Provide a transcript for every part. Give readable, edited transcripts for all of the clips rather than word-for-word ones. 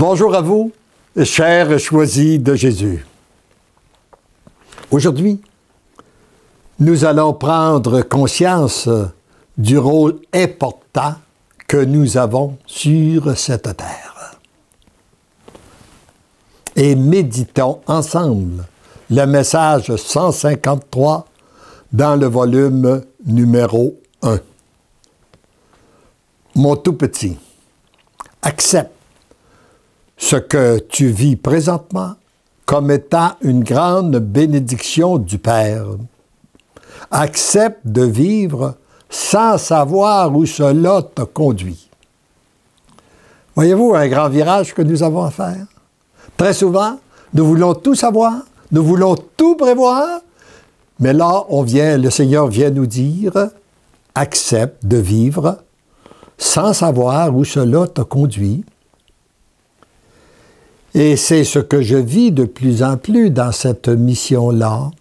Bonjour à vous, chers choisis de Jésus. Aujourd'hui, nous allons prendre conscience du rôle important que nous avons sur cette terre. Et méditons ensemble le message 153 dans le volume numéro 1. Mon tout petit, accepte ce que tu vis présentement comme étant une grande bénédiction du Père. Accepte de vivre sans savoir où cela te conduit. Voyez-vous un grand virage que nous avons à faire? Très souvent, nous voulons tout savoir, nous voulons tout prévoir, mais là, le Seigneur vient nous dire, accepte de vivre sans savoir où cela te conduit. Et c'est ce que je vis de plus en plus dans cette mission-là.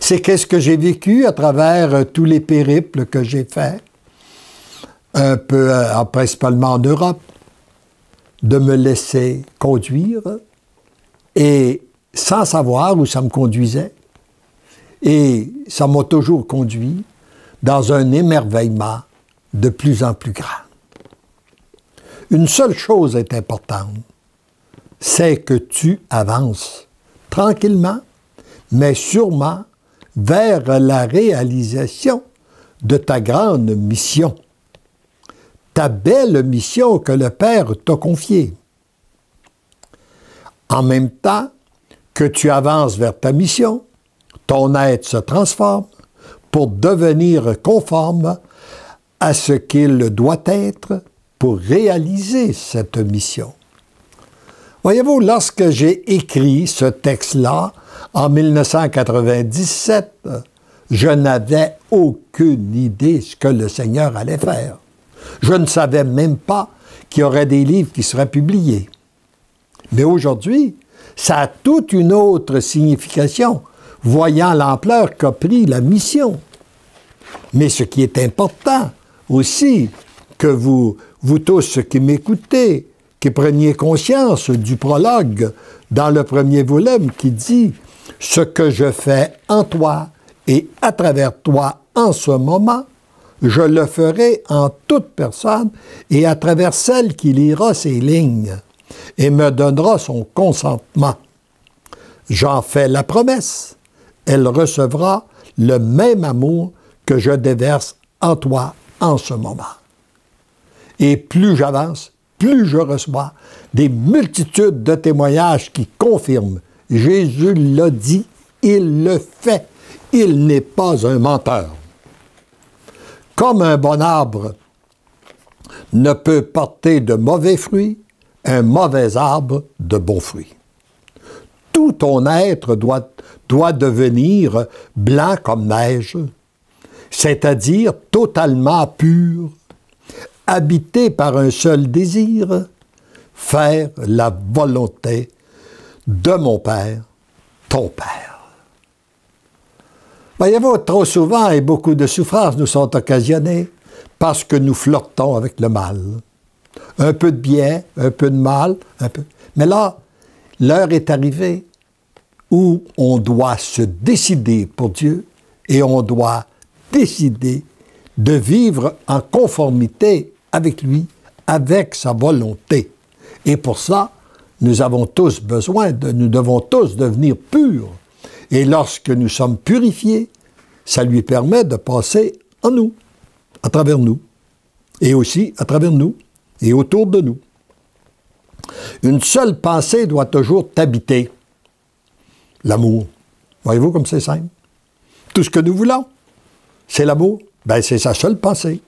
C'est qu'est-ce que j'ai vécu à travers tous les périples que j'ai faits, un peu, principalement en Europe, de me laisser conduire et sans savoir où ça me conduisait. Et ça m'a toujours conduit dans un émerveillement de plus en plus grand. Une seule chose est importante, c'est que tu avances tranquillement, mais sûrement vers la réalisation de ta grande mission, ta belle mission que le Père t'a confiée. En même temps que tu avances vers ta mission, ton être se transforme pour devenir conforme à ce qu'il doit être pour réaliser cette mission. Voyez-vous, lorsque j'ai écrit ce texte-là, en 1997, je n'avais aucune idée ce que le Seigneur allait faire. Je ne savais même pas qu'il y aurait des livres qui seraient publiés. Mais aujourd'hui, ça a toute une autre signification, voyant l'ampleur qu'a pris la mission. Mais ce qui est important aussi, que vous tous qui m'écoutez, qui preniez conscience du prologue dans le premier volume qui dit « Ce que je fais en toi et à travers toi en ce moment, je le ferai en toute personne et à travers celle qui lira ces lignes et me donnera son consentement. J'en fais la promesse, elle recevra le même amour que je déverse en toi en ce moment. Et plus j'avance, plus je reçois des multitudes de témoignages qui confirment. Jésus l'a dit, il le fait. Il n'est pas un menteur. Comme un bon arbre ne peut porter de mauvais fruits, un mauvais arbre de bons fruits. Tout ton être doit devenir blanc comme neige, c'est-à-dire totalement pur, habité par un seul désir, faire la volonté de mon Père, ton Père. Voyez-vous, trop souvent et beaucoup de souffrances nous sont occasionnées parce que nous flirtons avec le mal. Un peu de bien, un peu de mal, un peu. Mais là, l'heure est arrivée où on doit se décider pour Dieu et on doit décider de vivre en conformité avec lui, avec sa volonté. Et pour ça, nous devons tous devenir purs. Et lorsque nous sommes purifiés, ça lui permet de passer en nous, à travers nous, et aussi à travers nous, et autour de nous. Une seule pensée doit toujours t'habiter. L'amour. Voyez-vous comme c'est simple? Tout ce que nous voulons, c'est l'amour. Ben, c'est sa seule pensée.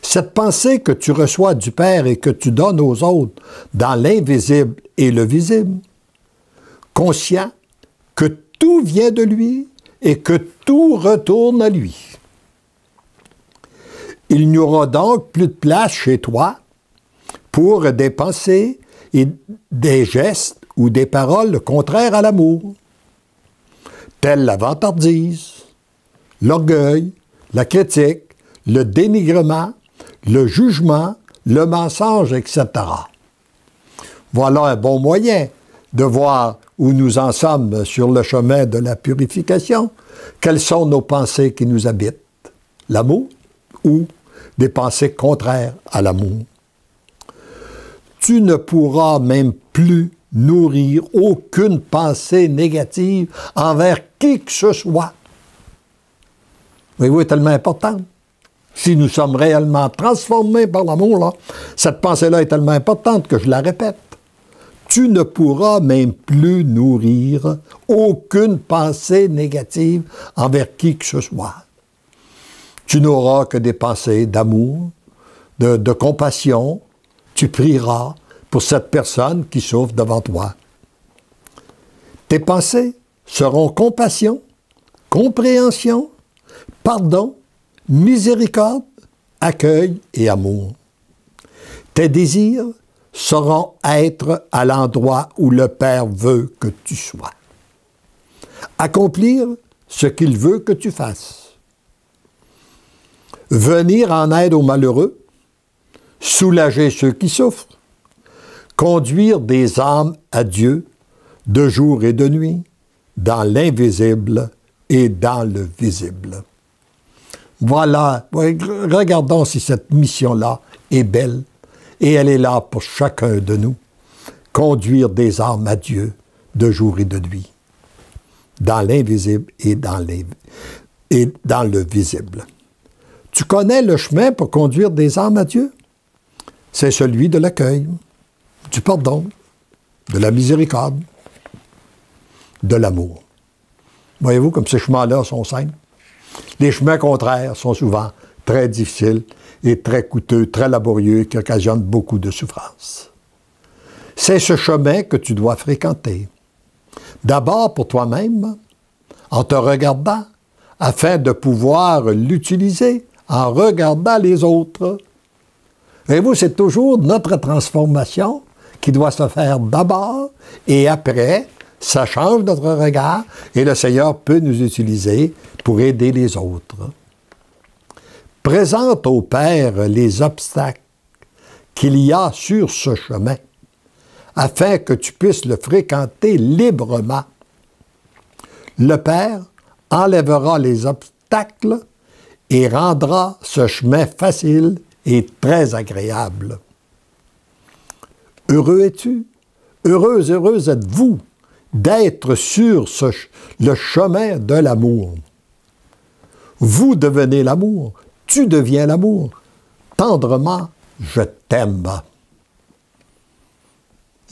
Cette pensée que tu reçois du Père et que tu donnes aux autres dans l'invisible et le visible, conscient que tout vient de lui et que tout retourne à lui. Il n'y aura donc plus de place chez toi pour des pensées et des gestes ou des paroles contraires à l'amour, telles la vantardise, l'orgueil, la critique, le dénigrement, le jugement, le mensonge, etc. Voilà un bon moyen de voir où nous en sommes sur le chemin de la purification. Quelles sont nos pensées qui nous habitent? L'amour ou des pensées contraires à l'amour? Tu ne pourras même plus nourrir aucune pensée négative envers qui que ce soit. Voyez-vous, est tellement importante. Si nous sommes réellement transformés par l'amour, là, cette pensée-là est tellement importante que je la répète. Tu ne pourras même plus nourrir aucune pensée négative envers qui que ce soit. Tu n'auras que des pensées d'amour, de compassion. Tu prieras pour cette personne qui souffre devant toi. Tes pensées seront compassion, compréhension, pardon, miséricorde, accueil et amour. Tes désirs seront être à l'endroit où le Père veut que tu sois. Accomplir ce qu'il veut que tu fasses. Venir en aide aux malheureux, soulager ceux qui souffrent, conduire des âmes à Dieu de jour et de nuit, dans l'invisible et dans le visible. Voilà, regardons si cette mission-là est belle, et elle est là pour chacun de nous. Conduire des âmes à Dieu de jour et de nuit, dans l'invisible et dans le visible. Tu connais le chemin pour conduire des âmes à Dieu? C'est celui de l'accueil, du pardon, de la miséricorde, de l'amour. Voyez-vous comme ces chemins-là sont simples? Les chemins contraires sont souvent très difficiles et très coûteux, très laborieux, qui occasionnent beaucoup de souffrance. C'est ce chemin que tu dois fréquenter. D'abord pour toi-même, en te regardant, afin de pouvoir l'utiliser en regardant les autres. Voyez-vous, c'est toujours notre transformation qui doit se faire d'abord et après, ça change notre regard et le Seigneur peut nous utiliser pour aider les autres. Présente au Père les obstacles qu'il y a sur ce chemin, afin que tu puisses le fréquenter librement. Le Père enlèvera les obstacles et rendra ce chemin facile et très agréable. Heureux es-tu, heureuse êtes-vous d'être sur le chemin de l'amour. Vous devenez l'amour, tu deviens l'amour. Tendrement, je t'aime.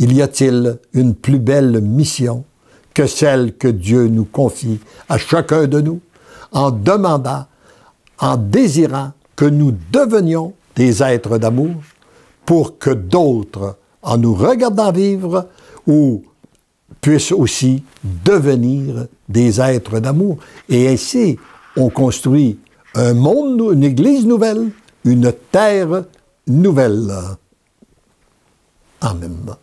Y a-t-il une plus belle mission que celle que Dieu nous confie à chacun de nous en demandant, en désirant que nous devenions des êtres d'amour pour que d'autres, en nous regardant vivre, ou puissent aussi devenir des êtres d'amour. Et ainsi, on construit un monde, une Église nouvelle, une terre nouvelle. Amen.